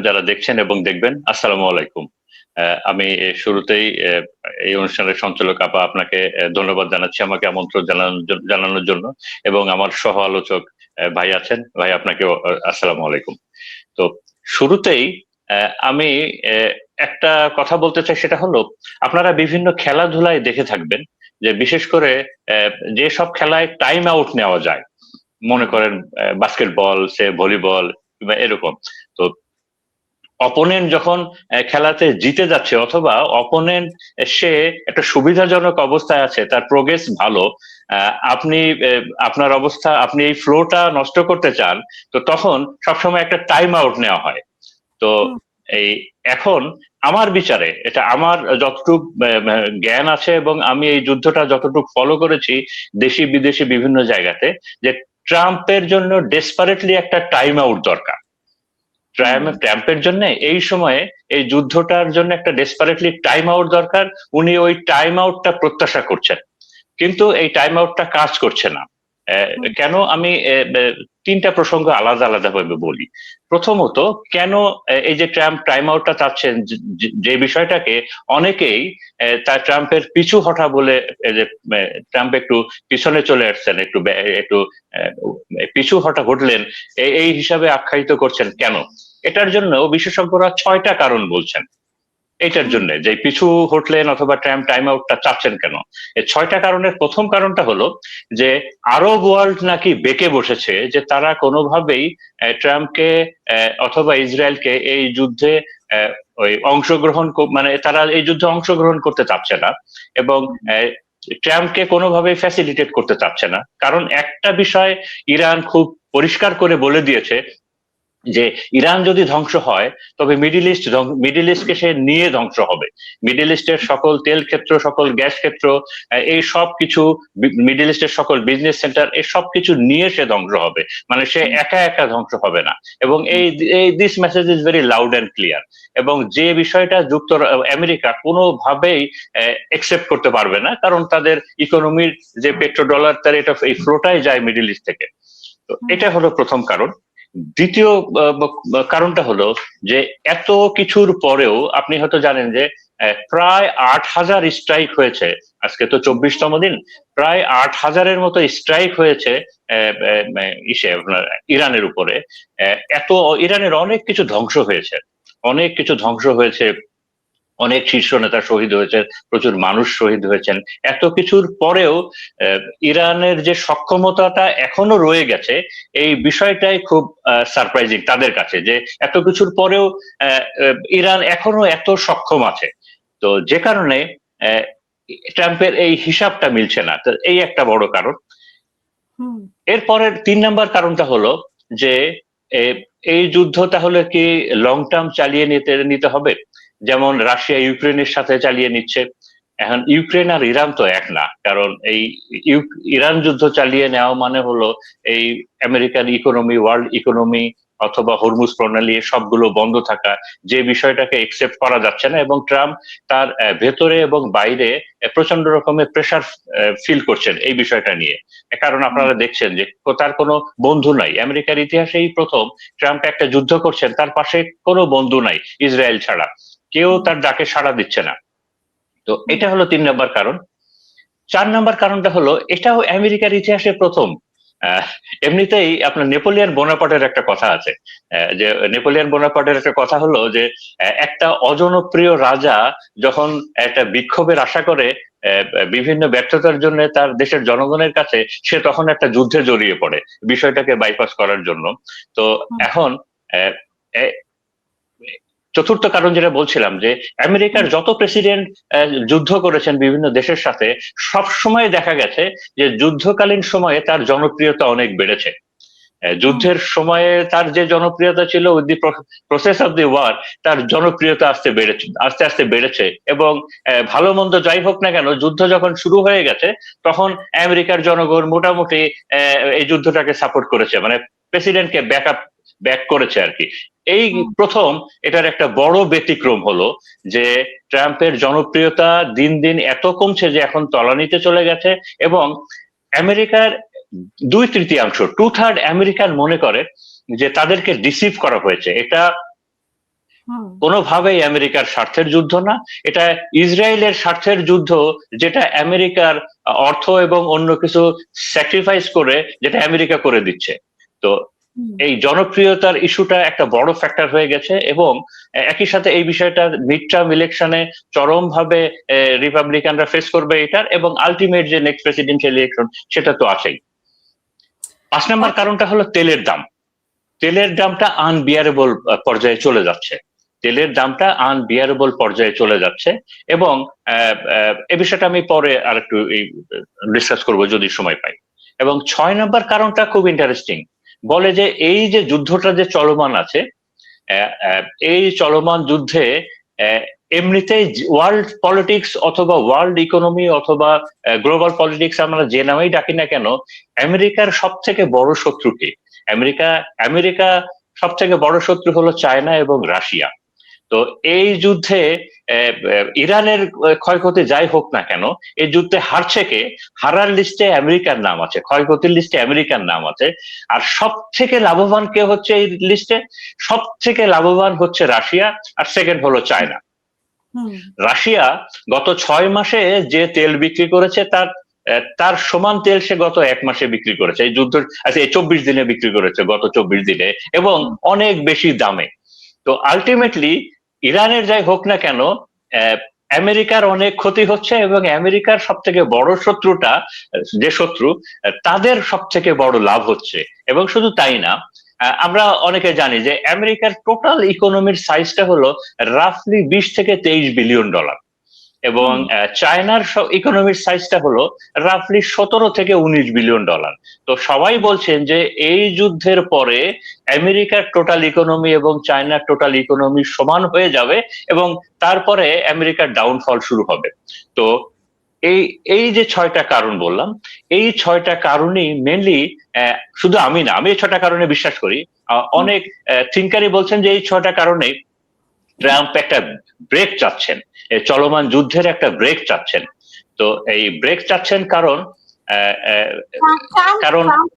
যারা দেখছেন এবং দেখবেন, আসসালামু আলাইকুম। আমি শুরুতেই এই অনুষ্ঠানের সঞ্চালক আপা আপনাকে ধন্যবাদ জানাচ্ছি আমাকে আমন্ত্রণ জানানোর জন্য, এবং আমার সহ আলোচক ভাই আছেন, ভাই আপনাকেও আসসালামু আলাইকুম। তো শুরুতেই আমি একটা কথা বলতে চাই, সেটা হলো আপনারা বিভিন্ন খেলাধুলায় দেখে থাকবেন যে বিশেষ করে যে সব খেলায় টাইম আউট নেওয়া যায়, মনে করেন বাস্কেটবল, সে ভলিবল কিংবা এরকম। তো অপোনেন্ট যখন খেলাতে জিতে যাচ্ছে, অথবা অপোনেন্ট সে একটা সুবিধাজনক অবস্থায় আছে, তার প্রোগ্রেস ভালো, আপনি আপনার অবস্থা, আপনি এই ফ্লোটা নষ্ট করতে চান, তো তখন সবসময় একটা টাইম আউট নেওয়া হয়। তো হুম, এই এখন আমার বিচারে, এটা আমার যতটুক জ্ঞান আছে এবং আমি এই যুদ্ধটা যতটুকু ফলো করেছি দেশি বিদেশি বিভিন্ন জায়গাতে, যে ট্রাম্পের জন্য ডেসপারেটলি একটা টাইম আউট দরকার। হুম, ট্রাম্পের জন্য এই সময়ে, এই যুদ্ধটার জন্য একটা ডেসপারেটলি টাইম আউট দরকার। উনি ওই টাইম আউটটা প্রত্যাশা করছেন, কিন্তু এই টাইম আউটটা কাজ করছে না। হুম, কেন, আমি তিনটা প্রসঙ্গ আলাদা আলাদা ভাবে বলি। প্রথমত, কেন এই যে ট্রাম্প টাইম আউটটা চাচ্ছেন, যে বিষয়টাকে অনেকেই তার ট্রাম্পের পিছু হটা বলে, যে ট্রাম্প একটু পিছনে চলে আসছেন, একটু আহ, পিছু হটা ঘটলেন, এই হিসাবে আখ্যায়িত করছেন। কেন? এটার জন্য বিশেষজ্ঞরা ছয়টা কারণ বলছেন। এটার হুম, জন্য যে পিছু হটলেন অথবা ট্রাম্প টাইম আউটটা চাচ্ছেন কেন, এই ছয়টা কারণের প্রথম কারণটা হলো যে আরব ওয়ার্ল্ড নাকি বেঁকে বসেছে, যে তারা কোনোভাবেই ট্রাম্পকে অথবা ইসরায়েলকে এই যুদ্ধে আহ, ওই অংশগ্রহণ মানে তারা এই যুদ্ধে অংশগ্রহণ করতে চাচ্ছে না, এবং ট্রাম্পকে কোনোভাবেই ফ্যাসিলিটেট করতে চাচ্ছে না। কারণ একটা বিষয় ইরান খুব পরিষ্কার করে বলে দিয়েছে, যে ইরান যদি ধ্বংস হয়, তবে মিডিল ইস্টকে সে নিয়ে ধ্বংস হবে। মিডিল ইস্টের সকল তেল ক্ষেত্র, সকল গ্যাস ক্ষেত্র, এই সব কিছু, মিডিল ইস্টের সকল বিজনেস সেন্টার, এই সব কিছু নিয়ে সে ধ্বংস হবে। মানে সে হুম, একা একা ধ্বংস হবে না। এবং হুম, এই this message is very loud and clear. এবং যে বিষয়টা আমেরিকা কোনোভাবেই একসেপ্ট করতে পারবে না, কারণ তাদের ইকোনমির যে পেট্রো ডলার, তার এটা এই ফ্লোটাই যায় মিডিল ইস্ট থেকে। তো হুম, এটা হলো প্রথম কারণ। দ্বিতীয় কারণটা হলো যে এত কিছুর পরেও আপনি হয়তো জানেন যে প্রায় 8,000 স্ট্রাইক হয়েছে। আজকে তো 24তম দিন। প্রায় 8,000-এর মতো স্ট্রাইক হয়েছে আপনার ইরানের উপরে। এত ইরানের অনেক কিছু ধ্বংস হয়েছে, অনেক কিছু ধ্বংস হয়েছে, অনেক শীর্ষ নেতা শহীদ হয়েছেন, প্রচুর মানুষ শহীদ হয়েছেন। এত কিছুর পরেও আহ, ইরানের যে সক্ষমতাটা এখনো রয়ে গেছে, এই বিষয়টাই খুব সারপ্রাইজিং তাদের কাছে, যে এত কিছুর পরেও ইরান এখনো এত সক্ষম আছে। তো যে কারণে আহ, ট্রাম্পের এই হিসাবটা মিলছে না। তো এই একটা বড় কারণ। হুম, এরপরের 3 নম্বর কারণটা হলো যে এ, এই যুদ্ধ তাহলে কি লং টার্ম চালিয়ে নিতে নিতে হবে, যেমন রাশিয়া ইউক্রেনের সাথে চালিয়ে নিচ্ছে। এখন ইউক্রেন আর ইরান তো এক না, কারণ এই ইরান যুদ্ধ চালিয়ে নেওয়া মানে হলো এই আমেরিকান ইকোনমি, ওয়ার্ল্ড ইকোনমি অথবা হরমুজ প্রণালী সবগুলো বন্ধ থাকা, যে বিষয়টাকে একসেপ্ট করা যাচ্ছে না। এবং ট্রাম্প তার ভেতরে এবং বাইরে প্রচন্ড রকমের প্রেসার ফিল করছেন এই বিষয়টা নিয়ে। কারণ হুম, আপনারা দেখছেন যে তার কোনো বন্ধু নাই। আমেরিকার ইতিহাসে এই প্রথম ট্রাম্প একটা যুদ্ধ করছেন, তার পাশে কোনো বন্ধু নাই ইসরায়েল ছাড়া। কেউ হুম, তার ডাকে সাড়া দিচ্ছে না। তো হুম, এটা হলো 3 নম্বর কারণ। 4 নম্বর কারণটা হলো, এটাও আমেরিকার ইতিহাসে প্রথম। আহ, এমনিতেই আপনার নেপোলিয়ন বোনাপার্টের একটা কথা আছে, যে নেপোলিয়ন বোনাপার্টের একটা কথা হলো যে একটা অজনপ্রিয় রাজা যখন একটা বিক্ষোভের আশা করে আহ, বিভিন্ন ব্যর্থতার জন্য তার দেশের জনগণের কাছে, সে তখন একটা যুদ্ধে জড়িয়ে পড়ে বিষয়টাকে বাইপাস করার জন্য। তো হুম, এখন আহ, চতুর্থ কারণ যেটা বলছিলাম, যে আমেরিকার হুম, যত প্রেসিডেন্ট যুদ্ধ করেছেন বিভিন্ন দেশের সাথে, সব সময় দেখা গেছে যে যুদ্ধকালীন সময়ে তার জনপ্রিয়তা অনেক বেড়েছে। হুম, যুদ্ধের সময়ে তার যে জনপ্রিয়তা ছিল, with the process of the war, তার জনপ্রিয়তা আস্তে আস্তে বেড়েছে। এবং ভালো মন্দ যাই হোক না কেন, যুদ্ধ যখন শুরু হয়ে গেছে, তখন আমেরিকার জনগণ মোটামুটি এই যুদ্ধটাকে সাপোর্ট করেছে, মানে প্রেসিডেন্টকে ব্যাক করেছে আর কি। এই হুম, প্রথম এটার একটা বড় ব্যতিক্রম হলো যে ট্রাম্পের জনপ্রিয়তা দিন দিন এত কমছে যে এখন তলানিতে চলে গেছে। এবং আমেরিকার 2/3, 2/3 আমেরিকান মনে করে যে তাদেরকে ডিসিভ করা হয়েছে। এটা কোনোভাবেই আমেরিকার স্বার্থের যুদ্ধ না, এটা ইসরায়েলের স্বার্থের যুদ্ধ, যেটা আমেরিকার অর্থ এবং অন্য কিছু স্যাক্রিফাইস করে যেটা আমেরিকা করে দিচ্ছে। তো এই জনপ্রিয়তার ইস্যুটা একটা বড় ফ্যাক্টর হয়ে গেছে, এবং একই সাথে এই বিষয়টা মিড টার্ম ইলেকশনে চরমভাবে রিপাবলিকানরা ফেস করবে এটার, এবং আলটিমেট যে নেক্সট প্রেসিডেন্সিয়াল ইলেকশন সেটা তো আছেই। 5 নম্বর কারণটা হলো তেলের দাম। তেলের দামটা আনবিয়ারেবল পর্যায়ে চলে যাচ্ছে, তেলের দামটা আনবিয়ারেবল পর্যায়ে চলে যাচ্ছে, এবং এ বিষয়টা আমি পরে আরেকটু ডিসকাস করবো যদি সময় পাই। এবং 6 নম্বর কারণটা খুব ইন্টারেস্টিং, বলে যে এই যে যুদ্ধটা যে চলমান আছে, এই চলমান যুদ্ধে এমনিতেই ওয়ার্ল্ড পলিটিক্স অথবা ওয়ার্ল্ড ইকোনমি অথবা গ্লোবাল পলিটিক্স আমরা যে নামেই ডাকি না কেন, আমেরিকার সব থেকে বড় শত্রু কে? আমেরিকা সব থেকে বড় শত্রু হলো চায়না এবং রাশিয়া। তো এই যুদ্ধে ইরানের ক্ষয়ক্ষতি যাই হোক না কেন, এই যুদ্ধে হারছে কে? হারার লিস্টে আমেরিকার নাম আছে, ক্ষয়ক্ষতির লিস্টে আমেরিকার নাম আছে। আর সব থেকে লাভবান কে হচ্ছে এই লিস্টে? সব থেকে লাভবান হচ্ছে রাশিয়া, আর সেকেন্ড হলো চায়না। রাশিয়া গত 6 মাসে যে তেল বিক্রি করেছে তার সমান তেল সে গত 1 মাসে বিক্রি করেছে, এই যুদ্ধ আচ্ছা এই 24 দিনে বিক্রি করেছে, গত 24 দিনে, এবং অনেক বেশি দামে। তো আলটিমেটলি ইরানের যাই হোক না কেন, আমেরিকার অনেক ক্ষতি হচ্ছে, এবং আমেরিকার সব থেকে বড় শত্রুটা, যে শত্রু, তাদের সব থেকে বড় লাভ হচ্ছে। এবং শুধু তাই না, আমরা অনেকে জানি যে আমেরিকার টোটাল ইকোনমির সাইজটা হলো রাফলি 20 থেকে 23 বিলিয়ন ডলার, এবং চায়নার ইকোনমির সাইজটা হলো রাফলি 17 থেকে 19 বিলিয়ন ডলার। তো সবাই বলছেন যে এই যুদ্ধের পরে আমেরিকার টোটাল ইকোনমি এবং চায়নার টোটাল ইকোনমি সমান হয়ে যাবে, এবং তারপরে আমেরিকার ডাউনফল শুরু হবে। তো এই এই যে 6টা কারণ বললাম, এই 6টা কারণই মেনলি, শুধু আমি না, আমি এই 6টা কারণে বিশ্বাস করি, অনেক থিঙ্কারই বলছেন যে এই 6টা কারণে ট্রাম্প একটা ব্রেক চাচ্ছেন, চলমান যুদ্ধের একটা ব্রেক চাচ্ছেন। তো এই ব্রেক চাচ্ছেন কারণ ট্রাম্প